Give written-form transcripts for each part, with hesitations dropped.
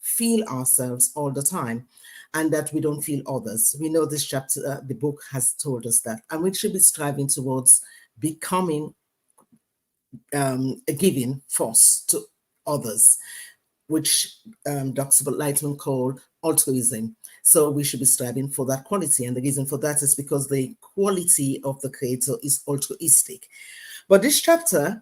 feel ourselves all the time and that we don't feel others. We know this chapter, the book has told us that, and we should be striving towards becoming a giving force to others, which Dr. Laitman called altruism. So we should be striving for that quality. And the reason for that is because the quality of the Creator is altruistic. But this chapter,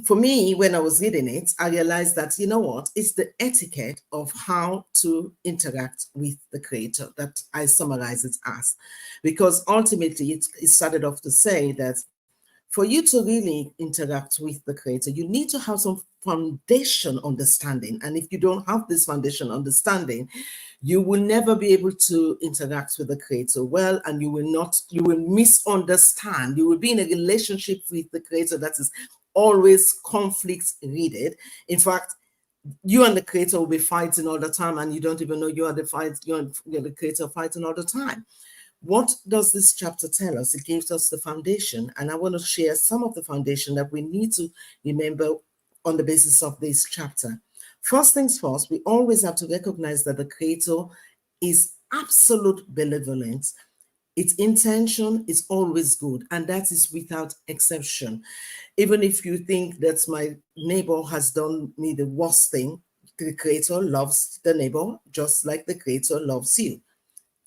for me, when I was reading it, I realized that, you know what, it's the etiquette of how to interact with the Creator that I summarize it as. Because ultimately, it started off to say that for you to really interact with the Creator, you need to have some foundation understanding. And if you don't have this foundation understanding, you will never be able to interact with the Creator well, and you will misunderstand. You will be in a relationship with the Creator that is always conflict ridden. In fact, you and the Creator will be fighting all the time, and you don't even know you are the Creator fighting all the time. What does this chapter tell us? It gives us the foundation, and I want to share some of the foundation that we need to remember on the basis of this chapter. First things first, we always have to recognize that the Creator is absolute benevolence. Its intention is always good, and that is without exception. Even if you think that my neighbor has done me the worst thing, the Creator loves the neighbor just like the Creator loves you.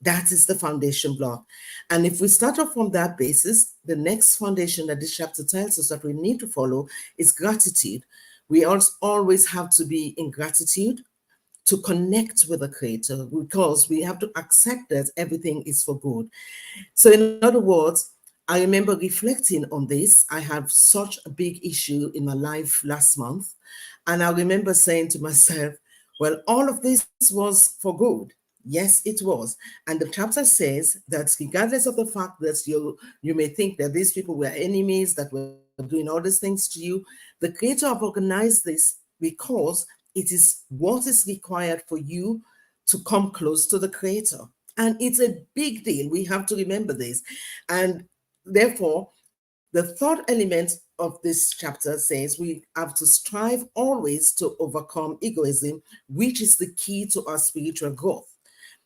That is the foundation block. And if we start off from that basis, the next foundation that this chapter tells us that we need to follow is gratitude. We always have to be in gratitude to connect with the Creator, because we have to accept that everything is for good. So in other words, I remember reflecting on this. I had such a big issue in my life last month. And I remember saying to myself, well, all of this was for good. Yes, it was. And the chapter says that regardless of the fact that you may think that these people were enemies, that were doing all these things to you, the Creator have organized this because it is what is required for you to come close to the Creator. And it's a big deal. We have to remember this. And therefore, the third element of this chapter says we have to strive always to overcome egoism, which is the key to our spiritual growth.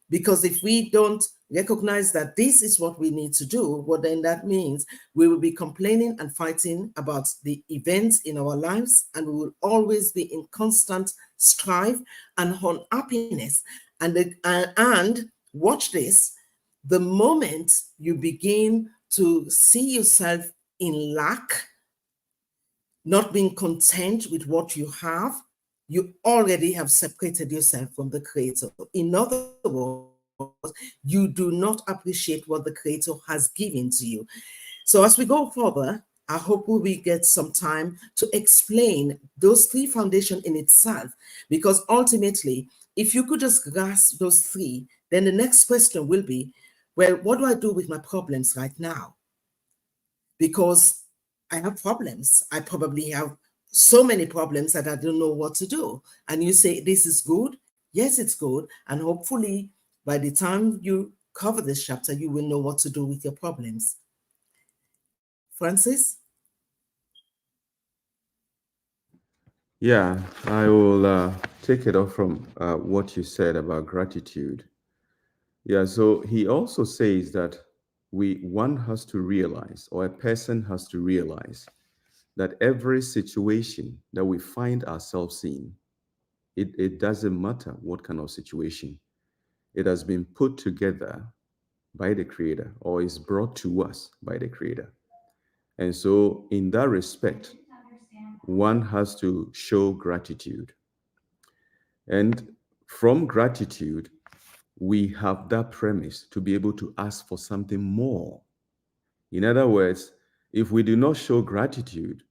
Because if we don't recognize that this is what we need to do, well, then that means we will be complaining and fighting about the events in our lives, and we will always be in constant strife and unhappiness. And watch this, the moment you begin to see yourself in lack, not being content with what you have, you already have separated yourself from the Creator. In other words, you do not appreciate what the Creator has given to you. So as we go further, I hope we will get some time to explain those three foundations in itself, because ultimately, if you could just grasp those three, then the next question will be, well, what do I do with my problems right now? Because I have problems. I probably have so many problems that I don't know what to do. And you say, this is good. Yes, it's good. And hopefully, by the time you cover this chapter, you will know what to do with your problems. Francis? Yeah, I will take it off from what you said about gratitude. Yeah, so he also says that one has to realize, or a person has to realize, that every situation that we find ourselves in, it doesn't matter what kind of situation, it has been put together by the Creator or is brought to us by the Creator. And so, in that respect, one has to show gratitude. And from gratitude, we have that premise to be able to ask for something more. In other words, if we do not show gratitude,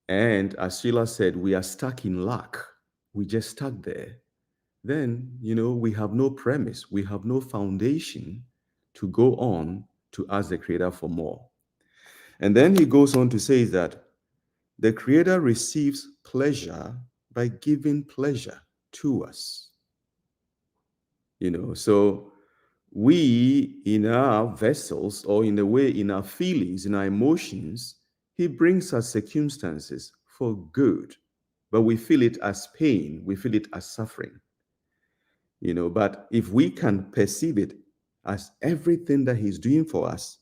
and as Sheila said, we are stuck in lack, we just stuck there, then, we have no premise, we have no foundation to go on to ask the Creator for more. And then he goes on to say that the Creator receives pleasure by giving pleasure to us. So we, in our vessels, or in the way, in our feelings, in our emotions, he brings us circumstances for good, but we feel it as pain, we feel it as suffering. But if we can perceive it as everything that he's doing for us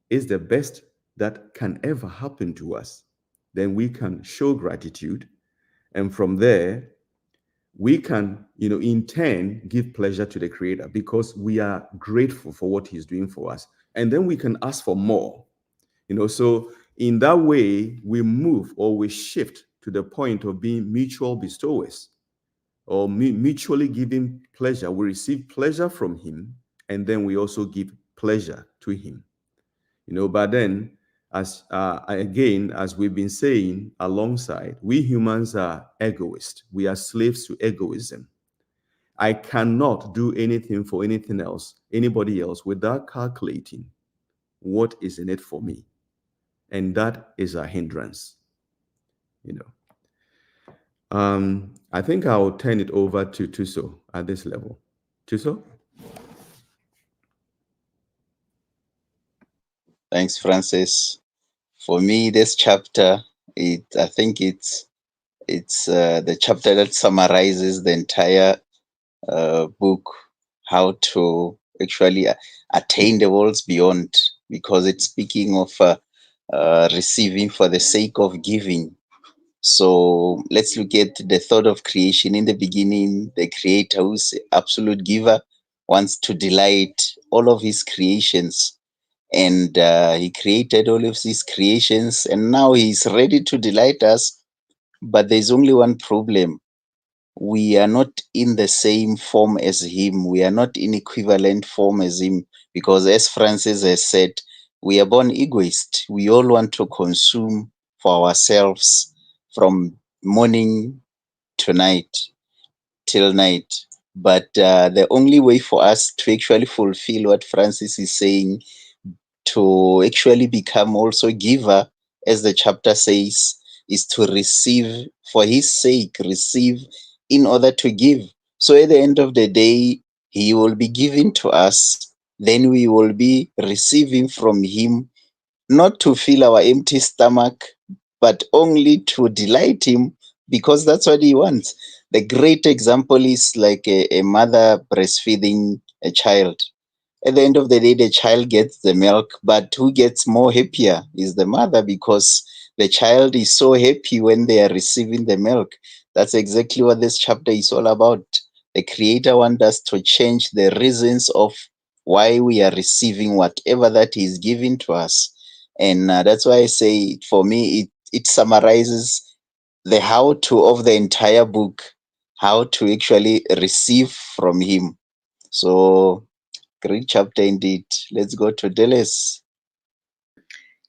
is the best that can ever happen to us, then we can show gratitude. And from there, we can, in turn, give pleasure to the Creator because we are grateful for what He's doing for us. And then we can ask for more. So in that way, we move or we shift to the point of being mutual bestowers or mutually giving pleasure. We receive pleasure from Him, and then we also give pleasure to Him. But then, as again, as we've been saying alongside, we humans are egoists. We are slaves to egoism. I cannot do anything for anybody else, without calculating what is in it for me. And that is a hindrance. you know. I think I'll turn it over to Tuso at this level. Tuso? Thanks, Francis. For me, this chapter, I think it's the chapter that summarizes the entire book, how to actually attain the worlds beyond, because it's speaking of receiving for the sake of giving. So let's look at the thought of creation. In the beginning, the Creator, who's absolute giver, wants to delight all of his creations. And he created all of these creations, and now he's ready to delight us. But there's only one problem: we are not in the same form as him. We are not in equivalent form as him, because as Francis has said, we are born egoist. We all want to consume for ourselves from morning to night till night. But the only way for us to actually fulfill what Francis is saying, to actually become also giver, as the chapter says, is to receive for his sake, receive in order to give. So at the end of the day, he will be giving to us, then we will be receiving from him, not to fill our empty stomach, but only to delight him, because that's what he wants. The great example is like a mother breastfeeding a child. At the end of the day, the child gets the milk, but who gets more happier is the mother, because the child is so happy when they are receiving the milk. That's exactly what this chapter is all about. The Creator wants us to change the reasons of why we are receiving whatever that He is giving to us. And that's why I say, for me, it summarizes the how to of the entire book, how to actually receive from Him. So, great chapter indeed. Let's go to Delis.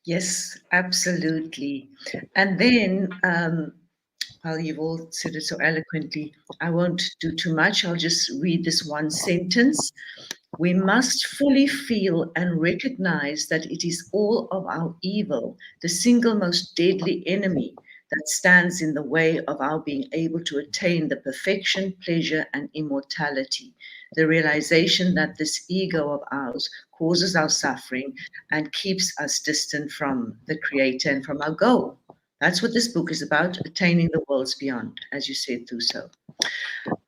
Yes, absolutely. And then, well, you've all said it so eloquently. I won't do too much. I'll just read this one sentence. We must fully feel and recognize that it is all of our evil, the single most deadly enemy that stands in the way of our being able to attain the perfection, pleasure, and immortality. The realization that this ego of ours causes our suffering and keeps us distant from the Creator and from our goal. That's what this book is about, attaining the worlds beyond, as you said, Thuso.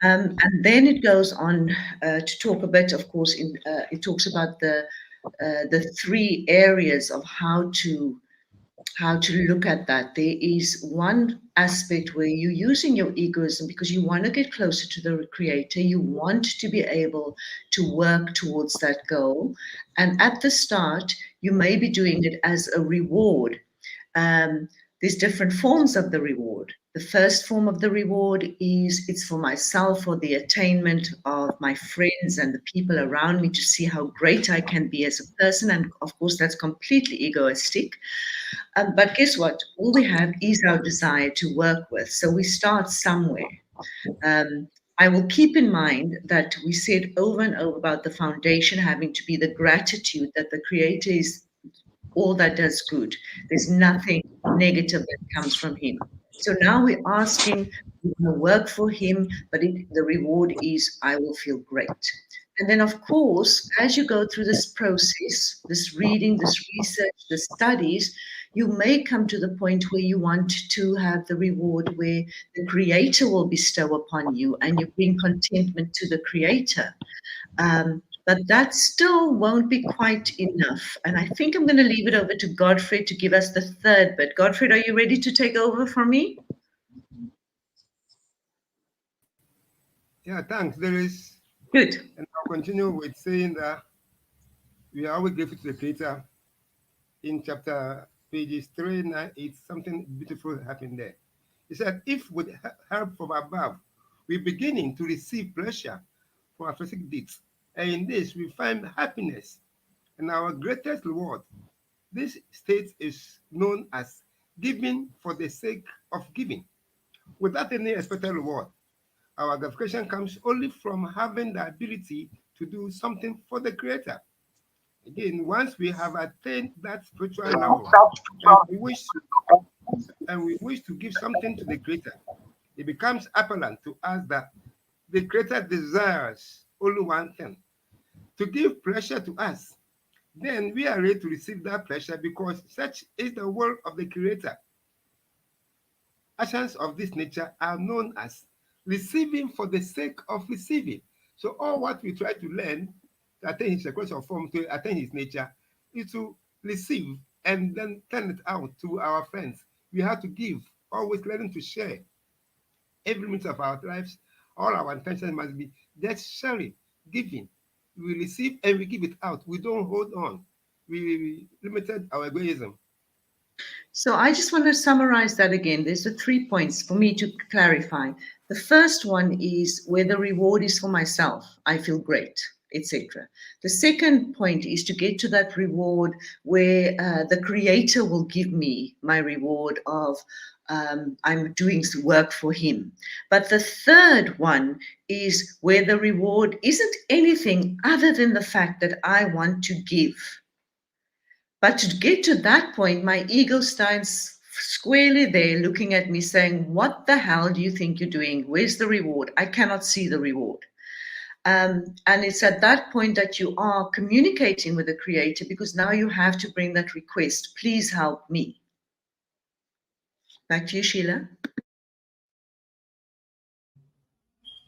And then it goes on to talk a bit, of course, it talks about the three areas of how to look at that. There is one aspect where you're using your egoism because you want to get closer to the Creator. You want to be able to work towards that goal. And at the start, you may be doing it as a reward. There's different forms of the reward. The first form of the reward is it's for myself, for the attainment of my friends and the people around me, to see how great I can be as a person. And of course, that's completely egoistic. But guess what? All we have is our desire to work with. So we start somewhere. I will keep in mind that we said over and over about the foundation having to be the gratitude that the Creator is all that does good. There's nothing negative that comes from him. So now we're asking, we want to work for him, but the reward is I will feel great. And then, of course, as you go through this process, this reading, this research, the studies, you may come to the point where you want to have the reward where the Creator will bestow upon you and you bring contentment to the Creator. But that still won't be quite enough. And I think I'm going to leave it over to Godfrey to give us the third bit. Godfrey, are you ready to take over for me? Yeah, thanks. There is. Good. And I'll continue with saying that we are always grateful to the Creator. In chapter pages 398, something beautiful happened there. He said, if with help from above, we're beginning to receive pleasure for our physical deeds, and in this we find happiness and our greatest reward. This state is known as giving for the sake of giving, without any expected reward. Our gratification comes only from having the ability to do something for the Creator. Again, once we have attained that spiritual level and we wish to give something to the Creator, it becomes apparent to us that the Creator desires only one thing, to give pleasure to us. Then we are ready to receive that pleasure because such is the will of the Creator. Actions of this nature are known as receiving for the sake of receiving. So all what we try to learn to attain his sequential form, to attain his nature, is to receive and then turn it out to our friends. We have to give, always learning to share. Every minute of our lives, all our intentions must be just sharing, giving. We receive and we give it out. We don't hold on. We limited our egoism. So I just want to summarize that again. There's the 3 points for me to clarify. The first one is where the reward is for myself. I feel great, etc. The second point is to get to that reward where the Creator will give me my reward of I'm doing work for him. But the third one is where the reward isn't anything other than the fact that I want to give. But to get to that point, my ego stands squarely there looking at me saying, what the hell do you think you're doing? Where's the reward? I cannot see the reward. And it's at that point that you are communicating with the Creator, because now you have to bring that request. Please help me. Back to you, Sheila.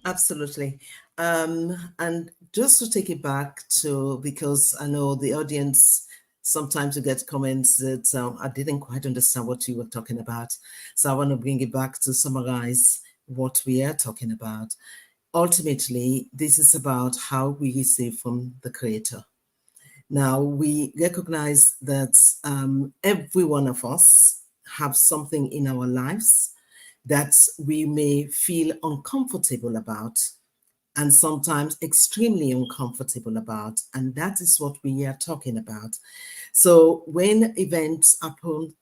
Absolutely. And just to take it back to, because I know the audience, sometimes you get comments that I didn't quite understand what you were talking about. So I want to bring it back to summarize what we are talking about. Ultimately, this is about how we receive from the Creator. Now, we recognize that every one of us have something in our lives that we may feel uncomfortable about, and sometimes extremely uncomfortable about. And that is what we are talking about. So when events happen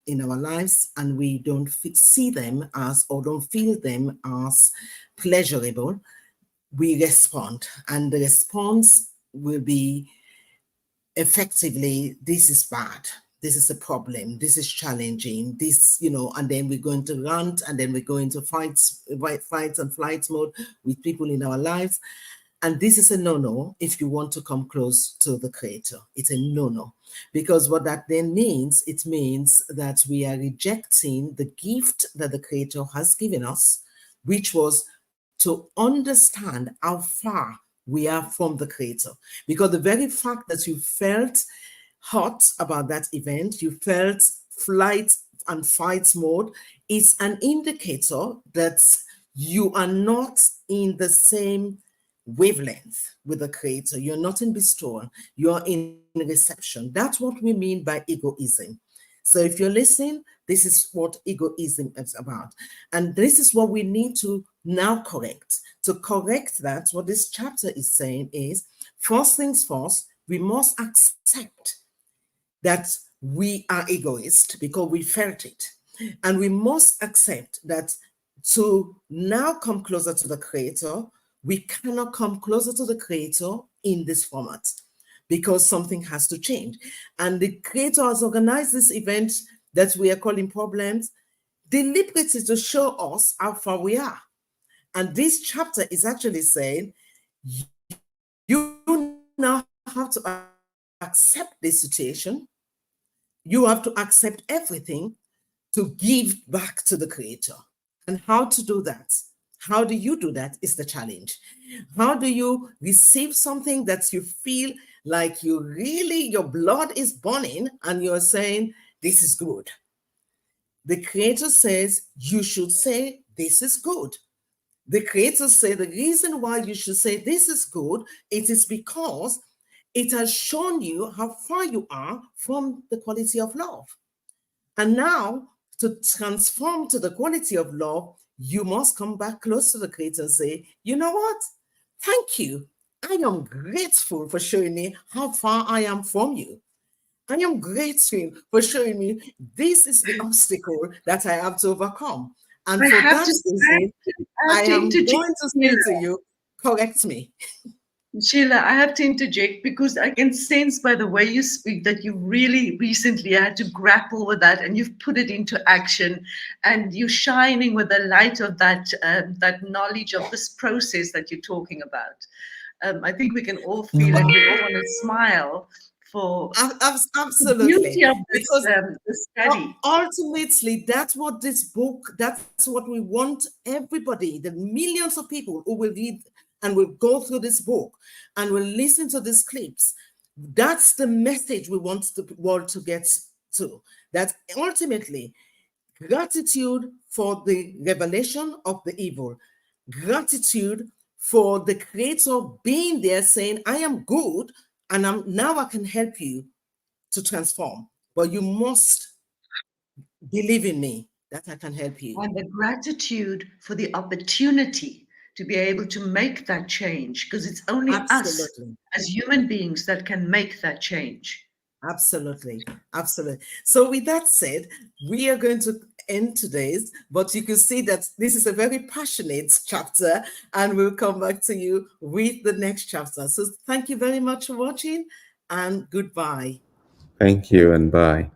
in our lives and we don't see them as, or don't feel them as pleasurable, we respond. And the response will be effectively, this is bad. This is a problem. This is challenging. This, and then we're going to rant, and then we're going to fight and flight mode with people in our lives. And this is a no-no if you want to come close to the Creator. It's a no-no. Because what that then means, it means that we are rejecting the gift that the Creator has given us, which was to understand how far we are from the Creator. Because the very fact that you felt hot about that event, you felt flight and fight mode, is an indicator that you are not in the same wavelength with the Creator. You're not in bestowal, you're in reception. That's what we mean by egoism. So if you're listening, this is what egoism is about. And this is what we need to now correct. To correct that, what this chapter is saying is, first things first, we must accept that we are egoist because we felt it. And we must accept that to now come closer to the Creator, we cannot come closer to the Creator in this format because something has to change. And the Creator has organized this event that we are calling problems deliberately to show us how far we are. And this chapter is actually saying, you now have to accept this situation. you have to accept everything to give back to the Creator. And how to do that? How do you do that is the challenge. How do you receive something that you feel like you really, your blood is burning and you're saying, this is good? The Creator says you should say, this is good. The Creator said the reason why you should say this is good, it is because it has shown you how far you are from the quality of love. And now, to transform to the quality of love, you must come back close to the Creator and say, you know what? Thank you. I am grateful for showing me how far I am from you. I am grateful for showing me this is the obstacle that I have to overcome. And I for have that to, reason, I am going to say to you, correct me. Sheila, I have to interject because I can sense by the way you speak that you really recently had to grapple with that and you've put it into action and you're shining with the light of that knowledge of this process that you're talking about. I think we can all feel and we all want to smile for the Absolutely. beauty of Because this study. ultimately, that's what this book, that's what we want everybody, the millions of people who will read and will go through this book and will listen to these clips. That's the message we want the world to get to. That ultimately, gratitude for the revelation of the evil, gratitude for the Creator being there saying, I am good and now I can help you to transform. But you must believe in me that I can help you. And the gratitude for the opportunity to be able to make that change, because it's only us Absolutely. as human beings that can make that change. Absolutely. Absolutely. So with that said, we are going to end today's, but you can see that this is a very passionate chapter and we'll come back to you with the next chapter. So thank you very much for watching and goodbye. Thank you and bye.